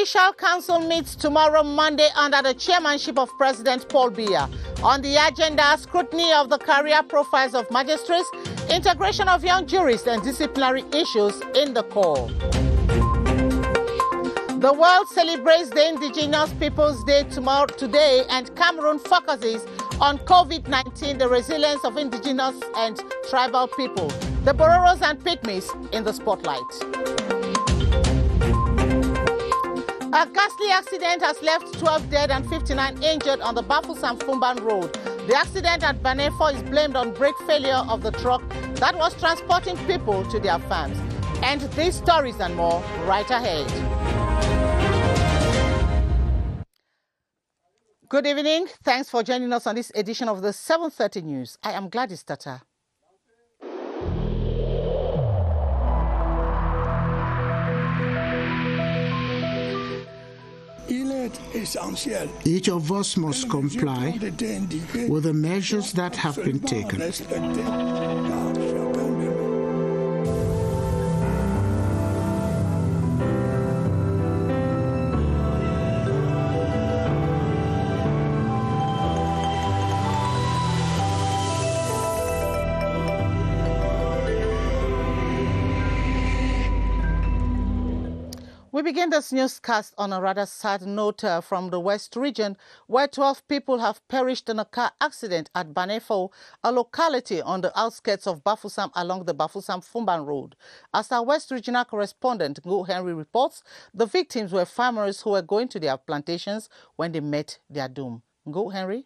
Judicial Council meets tomorrow, Monday, under the chairmanship of President Paul Biya. On the agenda, scrutiny of the career profiles of magistrates, integration of young jurists, and disciplinary issues in the court. The world celebrates the Indigenous Peoples Day today, and Cameroon focuses on COVID-19, the resilience of indigenous and tribal people. The Bororos and Pygmies in the spotlight. A ghastly accident has left 12 dead and 59 injured on the Bafoussam-Fumban road. The accident at Banefo is blamed on brake failure of the truck that was transporting people to their farms. And these stories and more right ahead. Good evening. Thanks for joining us on this edition of the 7:30 News. I am Gladys Tata. Each of us must comply with the measures that have been taken. We begin this newscast on a rather sad note from the West region, where 12 people have perished in a car accident at Banefo, a locality on the outskirts of Bafoussam along the Bafoussam-Fumban road. As our West regional correspondent, Ngo Henry, reports, the victims were farmers who were going to their plantations when they met their doom. Ngo Henry?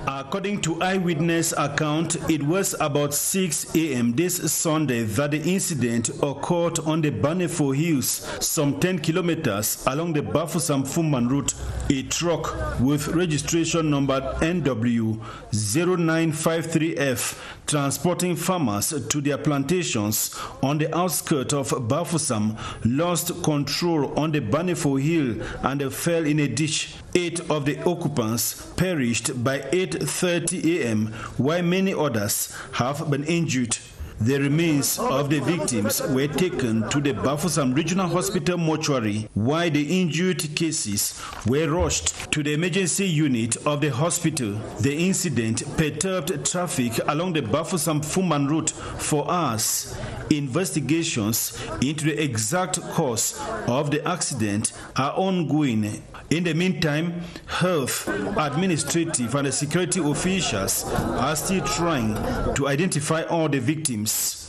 According to eyewitness account, it was about 6 a.m. this Sunday that the incident occurred on the Banefo Hills, some 10 kilometers along the Bafoussam-Fumban route. A truck with registration number NW0953F transporting farmers to their plantations on the outskirts of Bafoussam lost control on the Banefo Hill and fell in a ditch. 8 of the occupants perished by 8:30 a.m., while many others have been injured. The remains of the victims were taken to the Bafoussam Regional Hospital mortuary, while the injured cases were rushed to the emergency unit of the hospital. The incident perturbed traffic along the Bafoussam-Fumban route for hours. Investigations into the exact cause of the accident are ongoing. In the meantime, health, administrative, and security officials are still trying to identify all the victims.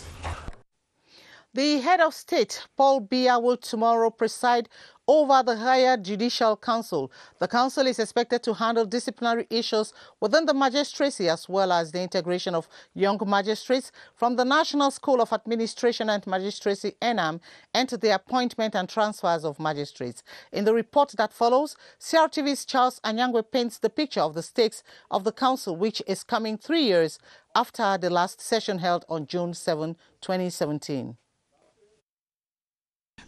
The head of state, Paul Biya, will tomorrow preside over the higher Judicial Council. The council is expected to handle disciplinary issues within the magistracy, as well as the integration of young magistrates from the National School of Administration and Magistracy, NAM, into the appointment and transfers of magistrates. In the report that follows, CRTV's Charles Anyangwe paints the picture of the stakes of the council, which is coming 3 years after the last session held on June 7, 2017.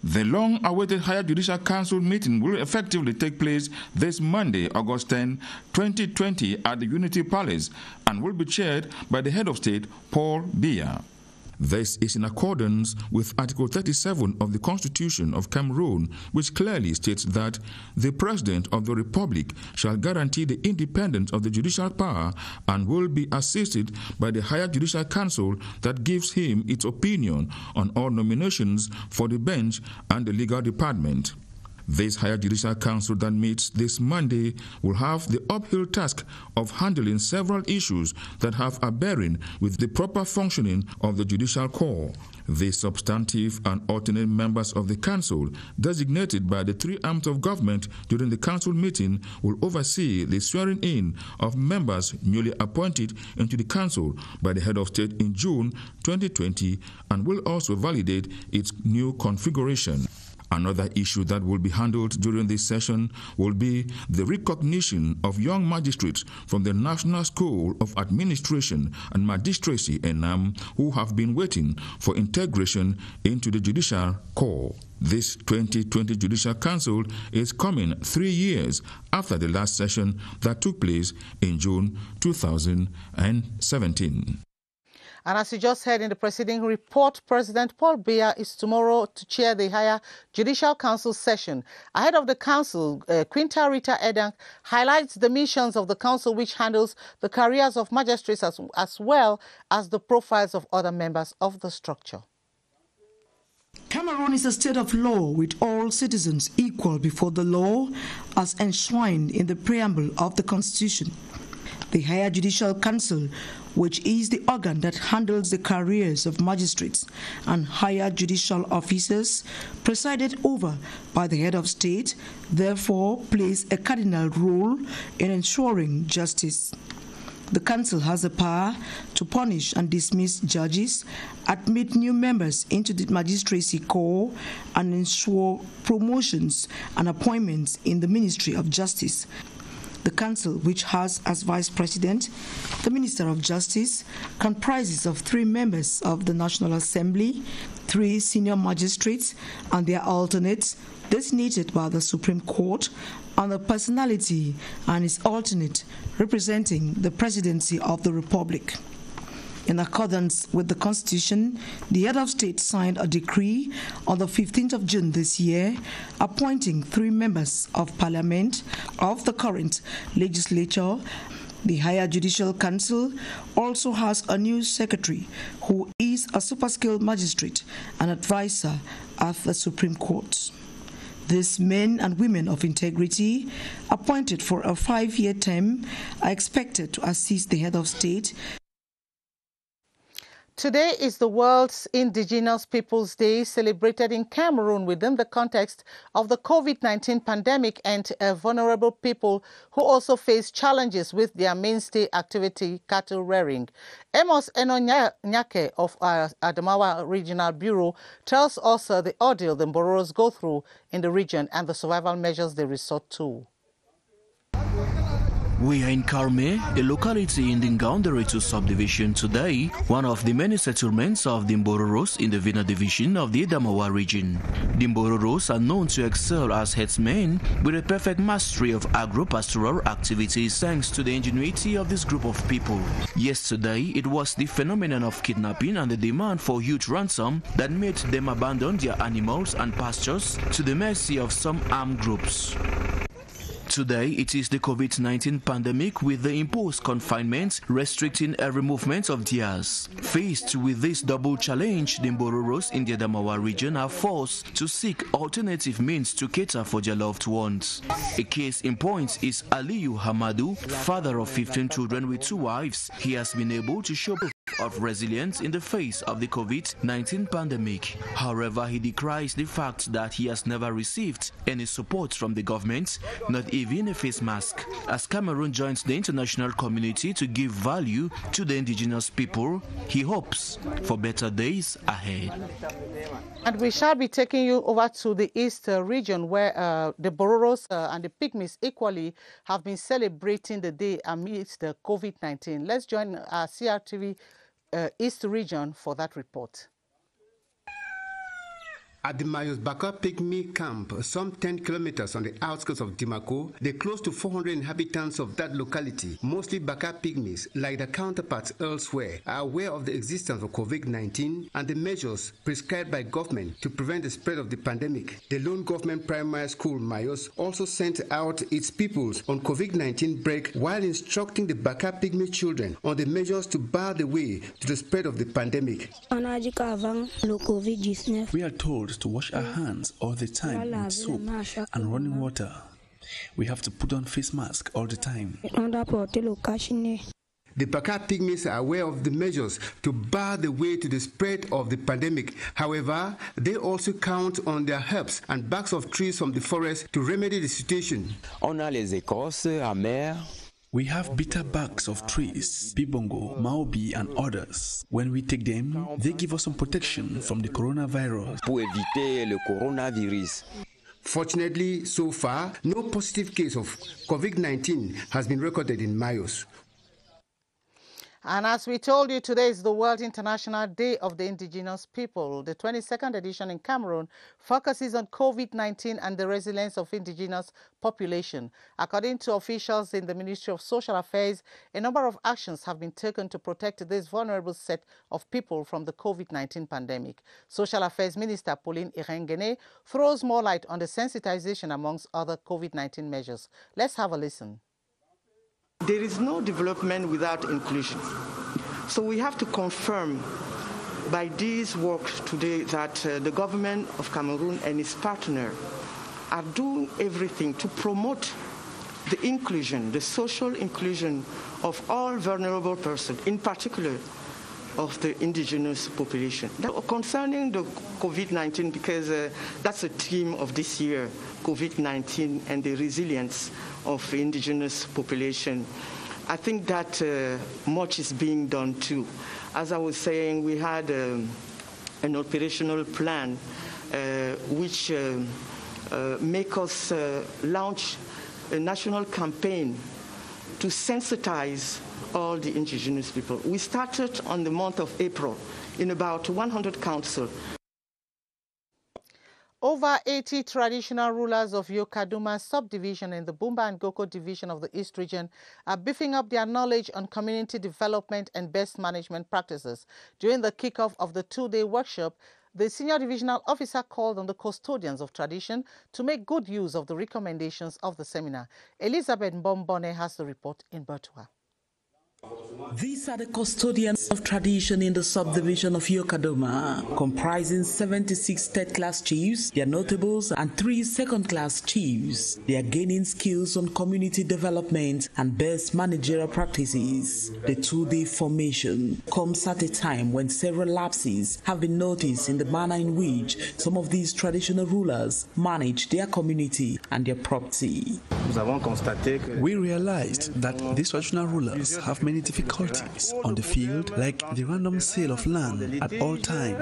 The long-awaited Higher Judicial Council meeting will effectively take place this Monday, August 10, 2020 at the Unity Palace and will be chaired by the head of state, Paul Biya. This is in accordance with Article 37 of the Constitution of Cameroon, which clearly states that the President of the Republic shall guarantee the independence of the judicial power and will be assisted by the Higher Judicial Council that gives him its opinion on all nominations for the bench and the legal department. This Higher Judicial Council that meets this Monday will have the uphill task of handling several issues that have a bearing with the proper functioning of the judicial corps. The substantive and alternate members of the council, designated by the 3 arms of government during the council meeting, will oversee the swearing in of members newly appointed into the council by the head of state in June 2020 and will also validate its new configuration. Another issue that will be handled during this session will be the recognition of young magistrates from the National School of Administration and Magistracy, NAM, who have been waiting for integration into the judicial corps. This 2020 Judicial Council is coming 3 years after the last session that took place in June 2017. And as you just heard in the preceding report, President Paul Biya is tomorrow to chair the Higher Judicial Council session. Ahead of the council, Quinta Rita Edang highlights the missions of the council, which handles the careers of magistrates as well as the profiles of other members of the structure. Cameroon is a state of law with all citizens equal before the law as enshrined in the preamble of the Constitution. The Higher Judicial Council, which is the organ that handles the careers of magistrates and higher judicial officers, presided over by the head of state, therefore plays a cardinal role in ensuring justice. The council has the power to punish and dismiss judges, admit new members into the magistracy corps, and ensure promotions and appointments in the Ministry of Justice. The council, which has as vice president the Minister of Justice, comprises of 3 members of the National Assembly, 3 senior magistrates and their alternates designated by the Supreme Court, and a personality and his alternate representing the presidency of the Republic. In accordance with the Constitution, the head of state signed a decree on the 15th of June this year, appointing 3 members of parliament of the current legislature. The Higher Judicial Council also has a new secretary who is a super-skilled magistrate and advisor of the Supreme Court. These men and women of integrity, appointed for a 5-year term, are expected to assist the head of state. Today is the World's Indigenous Peoples Day, celebrated in Cameroon within the context of the COVID-19 pandemic and vulnerable people who also face challenges with their mainstay activity, cattle rearing. Amos Enonyake of Adamawa Regional Bureau tells us the ordeal the Mbororos go through in the region and the survival measures they resort to. We are in Karme, a locality in the Ngaounderetu subdivision today, one of the many settlements of the Mbororos in the Vina division of the Adamawa region. The Mbororos are known to excel as headsmen with a perfect mastery of agro-pastoral activities thanks to the ingenuity of this group of people. Yesterday, it was the phenomenon of kidnapping and the demand for huge ransom that made them abandon their animals and pastures to the mercy of some armed groups. Today, it is the COVID-19 pandemic with the imposed confinement restricting every movement of theirs. Faced with this double challenge, the Mbororos in the Adamawa region are forced to seek alternative means to cater for their loved ones. A case in point is Aliyu Hamadu, father of 15 children with 2 wives. He has been able to show of resilience in the face of the COVID-19 pandemic. However, he decries the fact that he has never received any support from the government, not even a face mask. As Cameroon joins the international community to give value to the indigenous people, he hopes for better days ahead. And we shall be taking you over to the East region where the Mbororos and the Pygmies equally have been celebrating the day amidst the COVID-19. Let's join our CRTV East region for that report. At the Mayos Baka Pygmy camp, some 10 kilometers on the outskirts of Dimako, the close to 400 inhabitants of that locality, mostly Baka Pygmies, like their counterparts elsewhere, are aware of the existence of COVID-19 and the measures prescribed by government to prevent the spread of the pandemic. The lone government primary school, Mayos, also sent out its pupils on COVID-19 break while instructing the Baka Pygmy children on the measures to bar the way to the spread of the pandemic. We are told to wash our hands all the time with soap and running water. We have to put on face masks all the time. The Baka Pygmies are aware of the measures to bar the way to the spread of the pandemic. However, they also count on their herbs and barks of trees from the forest to remedy the situation. We have bitter barks of trees, bibongo, maobi, and others. When we take them, they give us some protection from the coronavirus. Fortunately, so far, no positive case of COVID-19 has been recorded in Mayos. And as we told you, today is the World International Day of the Indigenous People. The 22nd edition in Cameroon focuses on COVID-19 and the resilience of indigenous population. According to officials in the Ministry of Social Affairs, a number of actions have been taken to protect this vulnerable set of people from the COVID-19 pandemic. Social Affairs Minister Pauline Irengene throws more light on the sensitization amongst other COVID-19 measures. Let's have a listen. There is no development without inclusion. So we have to confirm by this work today that the government of Cameroon and its partner are doing everything to promote the inclusion, the social inclusion of all vulnerable persons, in particular of the indigenous population. Concerning the COVID-19, because that's a theme of this year, COVID-19 and the resilience of the indigenous population, I think that much is being done too. As I was saying, we had an operational plan which make us launch a national campaign to sensitize all the indigenous people. We started on the month of April in about 100 councils. Over 80 traditional rulers of Yokaduma subdivision in the Bumba and Goko division of the East region are beefing up their knowledge on community development and best management practices. During the kickoff of the two-day workshop, the senior divisional officer called on the custodians of tradition to make good use of the recommendations of the seminar. Elizabeth Mbombone has the report in Bertua. These are the custodians of tradition in the subdivision of Yokaduma, comprising 76 third-class chiefs, their notables, and 3 second-class chiefs. They are gaining skills on community development and best managerial practices. The two-day formation comes at a time when several lapses have been noticed in the manner in which some of these traditional rulers manage their community and their property. We realized that these traditional rulers have many difficulties on the field, like the random sale of land at all times.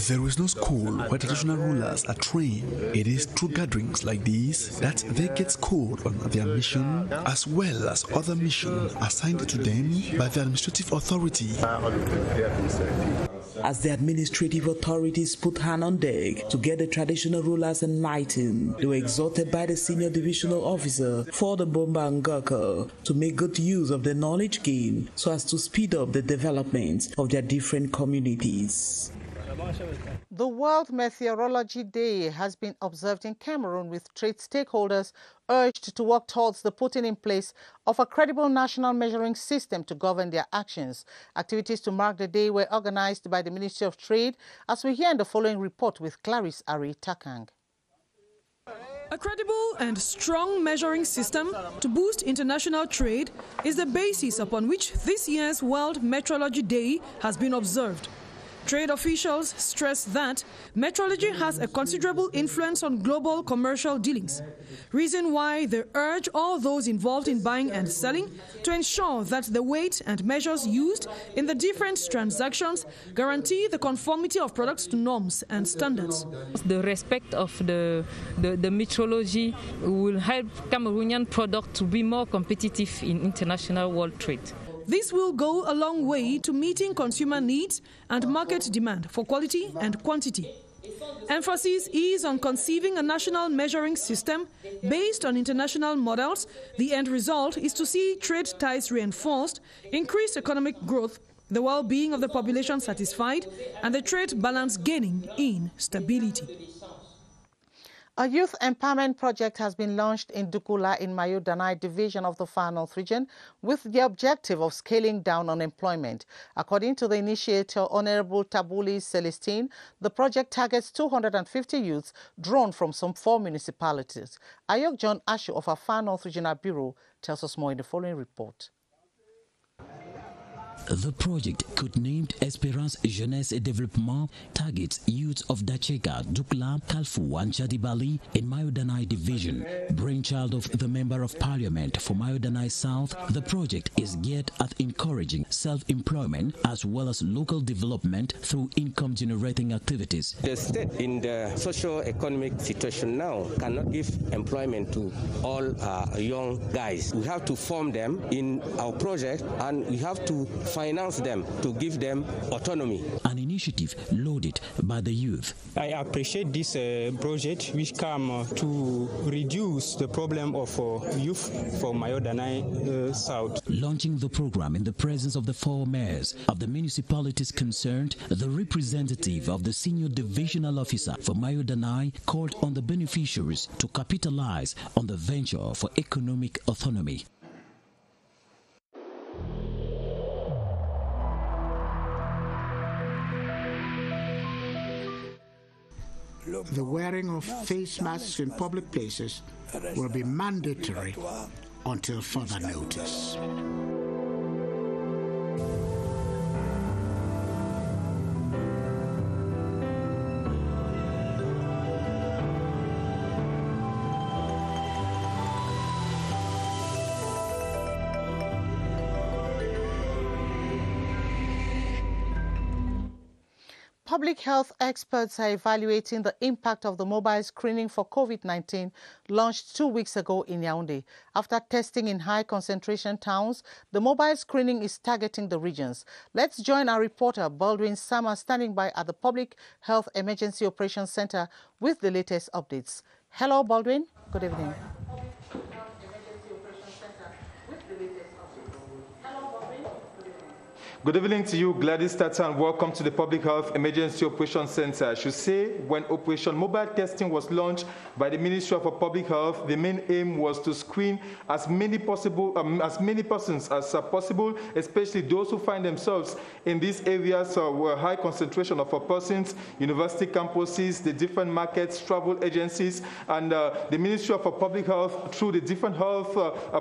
There is no school where traditional rulers are trained. It is through gatherings like these that they get schooled on their mission, as well as other missions assigned to them by the administrative authority. As the administrative authorities put hand on deck to get the traditional rulers enlightened, they were exhorted by the senior divisional officer for the Bumba and Goko to make good use of the knowledge gained so as to speed up the development of their different communities. The World Meteorology Day has been observed in Cameroon, with trade stakeholders urged to work towards the putting in place of a credible national measuring system to govern their actions. Activities to mark the day were organized by the Ministry of Trade, as we hear in the following report with Clarice Ari Takang. A credible and strong measuring system to boost international trade is the basis upon which this year's World Meteorology Day has been observed. Trade officials stress that metrology has a considerable influence on global commercial dealings, reason why they urge all those involved in buying and selling to ensure that the weight and measures used in the different transactions guarantee the conformity of products to norms and standards. The respect of the metrology will help Cameroonian products to be more competitive in international world trade. This will go a long way to meeting consumer needs and market demand for quality and quantity. Emphasis is on conceiving a national measuring system based on international models. The end result is to see trade ties reinforced, increased economic growth, the well-being of the population satisfied, and the trade balance gaining in stability. A youth empowerment project has been launched in Dukula in Mayo Danai division of the Far North region with the objective of scaling down unemployment. According to the initiator, Honorable Tabuli Celestine, the project targets 250 youths drawn from some 4 municipalities. Ayok John Ashu of our Far North Regional Bureau tells us more in the following report. The project, codenamed Espérance Jeunesse et Développement, targets youths of Dacheka, Dukla, Kalfu and Chadibali in Mayodanai Division. Brainchild of the Member of Parliament for Mayodanai South, the project is geared at encouraging self-employment as well as local development through income-generating activities. The state in the socio-economic situation now cannot give employment to all young guys. We have to form them in our project and we have to finance them to give them autonomy. An initiative loaded by the youth. I appreciate this project which come to reduce the problem of youth for Mayodanai South. Launching the program in the presence of the 4 mayors of the municipalities concerned, the representative of the senior divisional officer for Mayodanai called on the beneficiaries to capitalize on the venture for economic autonomy. The wearing of face masks in public places will be mandatory until further notice. Public health experts are evaluating the impact of the mobile screening for COVID-19 launched 2 weeks ago in Yaoundé. After testing in high concentration towns, the mobile screening is targeting the regions. Let's join our reporter Baldwin Sama standing by at the Public Health Emergency Operations Center with the latest updates. Hello, Baldwin. Good evening. Good evening to you, Gladys Tata, and welcome to the Public Health Emergency Operations Center. I should say, when Operation Mobile Testing was launched by the Ministry of Public Health, the main aim was to screen as many persons as possible, especially those who find themselves in these areas where high concentration of persons, university campuses, the different markets, travel agencies, and the Ministry of Public Health, through the different health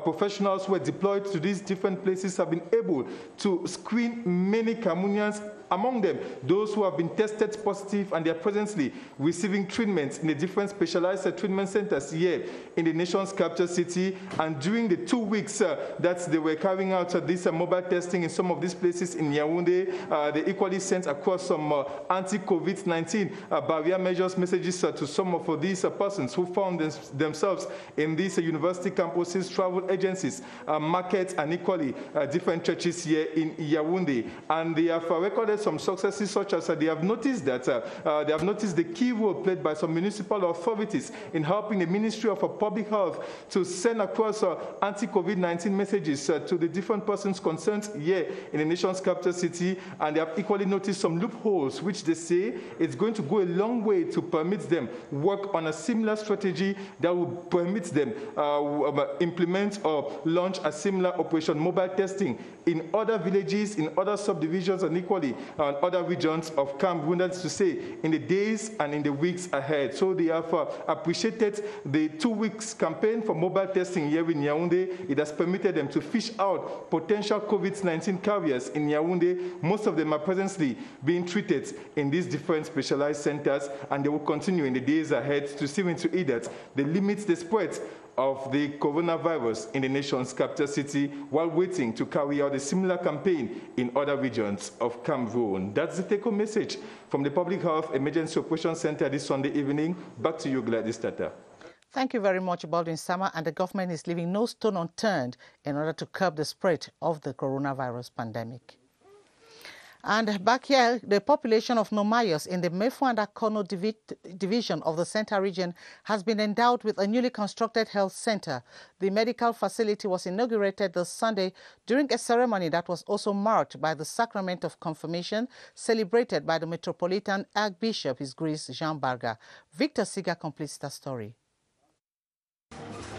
professionals who were deployed to these different places, have been able to screen many Cameroonians, among them those who have been tested positive and they are presently receiving treatment in the different specialized treatment centers here in the nation's capital city. And during the 2 weeks that they were carrying out this mobile testing in some of these places in Yaoundé, they equally sent across some anti-COVID-19 barrier measures messages to some of these persons who found themselves in these university campuses, travel agencies, markets, and equally different churches here in Yaoundé. And they have recorded some successes, such as they have noticed that the key role played by some municipal authorities in helping the Ministry of Public Health to send across anti-COVID-19 messages to the different persons concerned here in the nation's capital city. And they have equally noticed some loopholes, which they say it's going to go a long way to permit them work on a similar strategy that will permit them implement or launch a similar Operation Mobile Testing in other villages, in other subdivisions, and equally other regions of Cameroon, that's to say, in the days and in the weeks ahead. So they have appreciated the 2 weeks campaign for mobile testing here in Yaoundé. It has permitted them to fish out potential COVID-19 carriers in Yaoundé. Most of them are presently being treated in these different specialized centers, and they will continue in the days ahead to see into it that they limit the spread of the coronavirus in the nation's capital city while waiting to carry out a similar campaign in other regions of Cameroon. That's the take-home message from the Public Health Emergency Operations Center this Sunday evening. Back to you, Gladys Tata. Thank you very much, Baldwin Sama. And the government is leaving no stone unturned in order to curb the spread of the coronavirus pandemic. And back here, the population of Nomayos in the Mefuanda-Kono division of the Central region has been endowed with a newly constructed health center. The medical facility was inaugurated this Sunday during a ceremony that was also marked by the sacrament of confirmation celebrated by the Metropolitan Archbishop, His Grace Jean Barga. Victor Siga completes the story.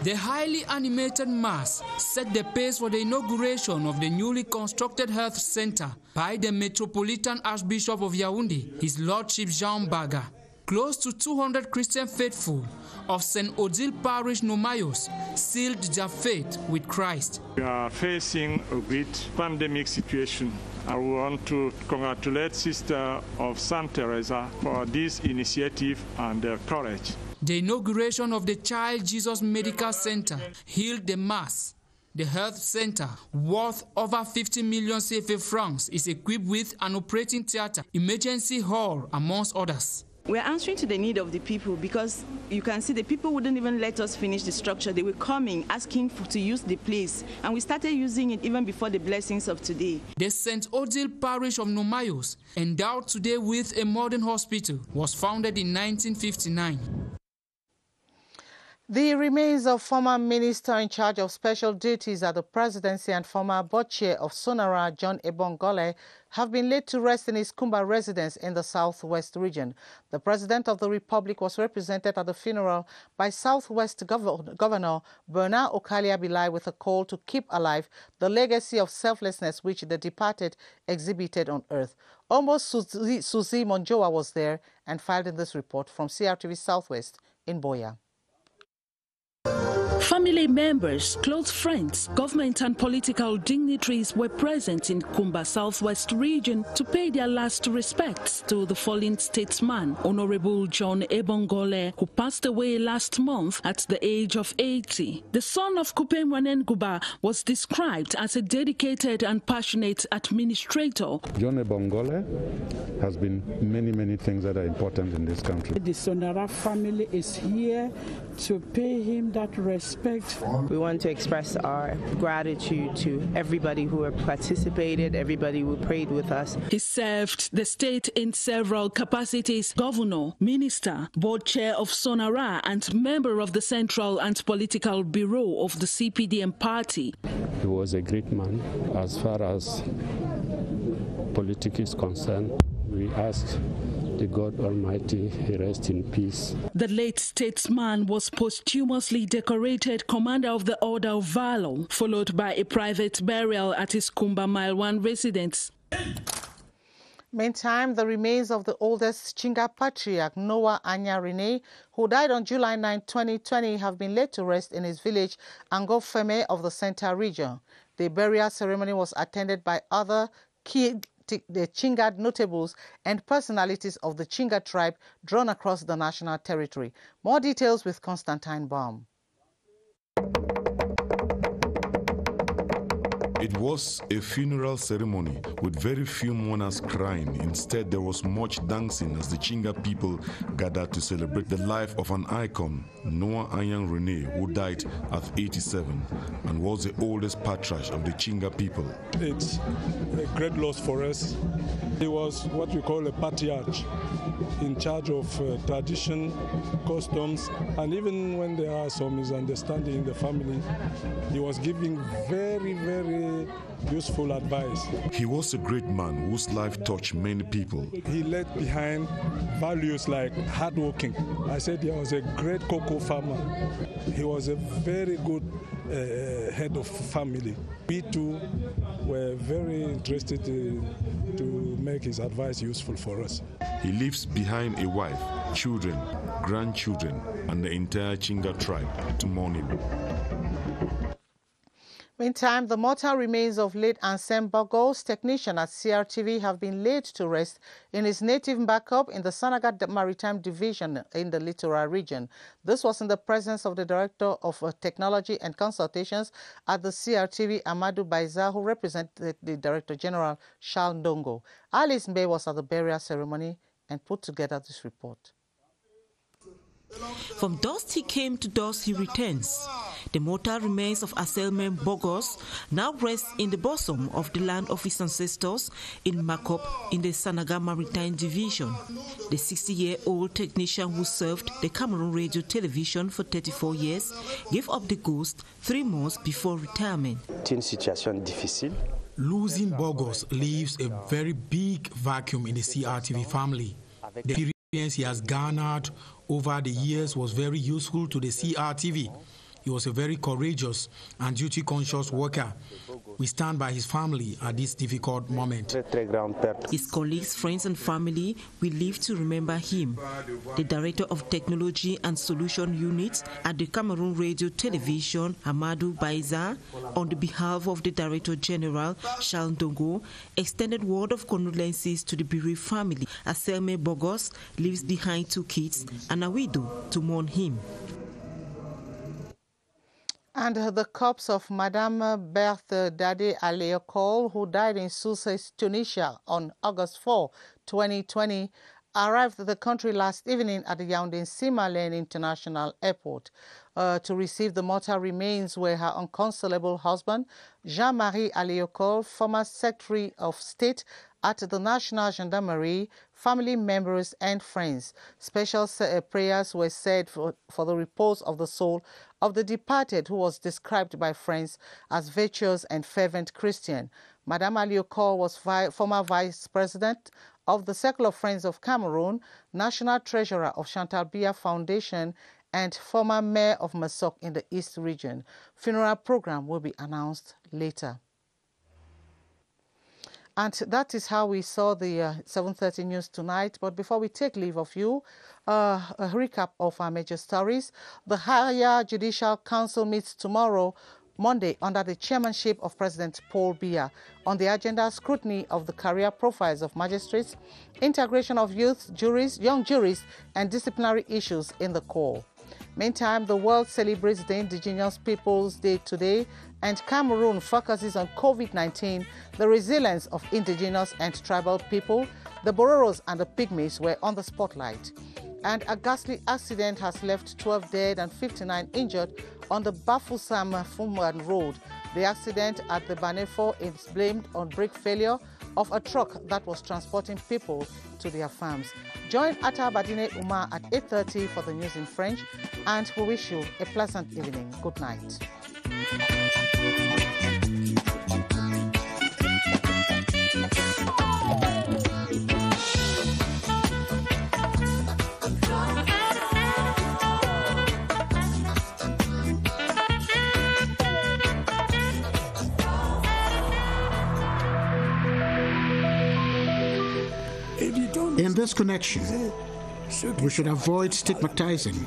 The highly animated mass set the pace for the inauguration of the newly constructed health center by the Metropolitan Archbishop of Yaoundé, His Lordship Jean Barga. Close to 200 Christian faithful of St. Odile Parish, Nomayos, sealed their faith with Christ. We are facing a great pandemic situation I want to congratulate Sister of St. Teresa for this initiative and their courage. The inauguration of the Child Jesus Medical Center, Heal the Mass, the health center, worth over 50 million CFA francs, is equipped with an operating theater, emergency hall, amongst others. We're answering to the need of the people because you can see the people wouldn't even let us finish the structure. They were coming, asking to use the place, and we started using it even before the blessings of today. The St. Odile Parish of Nomayos, endowed today with a modern hospital, was founded in 1959. The remains of former minister in charge of special duties at the presidency and former board chair of Sonara, John Ebongole, have been laid to rest in his Kumba residence in the southwest region. The president of the republic was represented at the funeral by Southwest Governor Bernard Okalia-Bilai with a call to keep alive the legacy of selflessness which the departed exhibited on earth. Almost Suzy Monjoa was there and filed in this report from CRTV Southwest in Boya. Family members, close friends, government and political dignitaries were present in Kumba Southwest region to pay their last respects to the fallen statesman, Honorable John Ebongole, who passed away last month at the age of 80. The son of Kupem Wanenguba was described as a dedicated and passionate administrator. John Ebongole has been many things that are important in this country. The Sonara family is here to pay him that respect. We want to express our gratitude to everybody who participated, everybody who prayed with us. He served the state in several capacities: governor, minister, board chair of Sonara, and member of the Central and Political Bureau of the CPDM party. He was a great man as far as politics is concerned. We ask the God Almighty, he rest in peace. The late statesman was posthumously decorated Commander of the Order of Valor, followed by a private burial at his Kumba Mile 1 residence. Meantime, the remains of the oldest Chinga patriarch, Noah Anya Rene, who died on July 9, 2020, have been laid to rest in his village, Angofeme of the Center region. The burial ceremony was attended by other the Chinga notables and personalities of the Chinga tribe drawn across the national territory. More details with Constantine Baum. It was a funeral ceremony with very few mourners crying. Instead, there was much dancing as the Chinga people gathered to celebrate the life of an icon, Noah Anyang Rene, who died at 87 and was the oldest patriarch of the Chinga people. It's a great loss for us. He was what we call a patriarch, in charge of tradition, customs, and even when there are some misunderstanding in the family, he was giving very useful advice. He was a great man whose life touched many people. He left behind values like hardworking. I said he was a great cocoa farmer. He was a very good head of family. We too were very interested to make his advice useful for us. He leaves behind a wife, children, grandchildren, and the entire Chinga tribe to mourn him. Meantime, the mortal remains of late Anselm Bogos, technician at CRTV, have been laid to rest in his native backup in the Sanaga Maritime Division in the Littoral region. This was in the presence of the Director of Technology and Consultations at the CRTV, Amadou Baiza, who represented the Director General, Charles Ndongo. Alice Mbe was at the burial ceremony and put together this report. From dust he came, to dust he returns. The mortal remains of Anselm Bogos now rest in the bosom of the land of his ancestors in Makop in the Sanaga Maritime Division. The 60-year-old technician who served the Cameroon Radio Television for 34 years gave up the ghost 3 months before retirement. Losing Bogos leaves a very big vacuum in the CRTV family. The experience he has garnered over the years was very useful to the CRTV. He was a very courageous and duty-conscious worker. We stand by his family at this difficult moment. His colleagues, friends and family will live to remember him. The Director of Technology and Solution Units at the Cameroon Radio Television, Amadou Baiza, on the behalf of the Director General, Charles Ndongo, extended word of condolences to the bereaved family as Selme Bogos leaves behind 2 kids and a widow to mourn him. And the corpse of Madame Berthe Dade Aleokol, who died in Sousse, Tunisia on August 4, 2020, arrived at the country last evening at the Yaoundé Simalène International Airport. To receive the mortal remains were her unconsolable husband, Jean-Marie Aleokol, former Secretary of State at the National Gendarmerie, family members and friends. Special prayers were said for the repose of the soul of the departed, who was described by friends as virtuous and fervent Christian. Madame Aleokol was former Vice President of the Circle of Friends of Cameroon, National Treasurer of Chantal Biya Foundation, and former Mayor of Masok in the East region. Funeral program will be announced later. And that is how we saw the 7:30 news tonight. But before we take leave of you, a recap of our major stories. The Higher Judicial Council meets tomorrow, Monday, under the chairmanship of President Paul Biya. On the agenda, scrutiny of the career profiles of magistrates, integration of youth juries, young juries, and disciplinary issues in the core. Meantime, the world celebrates the Indigenous Peoples Day today, and Cameroon focuses on COVID-19, the resilience of indigenous and tribal people. The Bororos and the Pygmies were on the spotlight. And a ghastly accident has left 12 dead and 59 injured on the Bafoussam-Fumban Road. The accident at the Banefo is blamed on brake failure of a truck that was transporting people to their farms. Join Atta Badine Umar at 8:30 for the news in French, and we wish you a pleasant evening. Good night. In this connection, we should avoid stigmatizing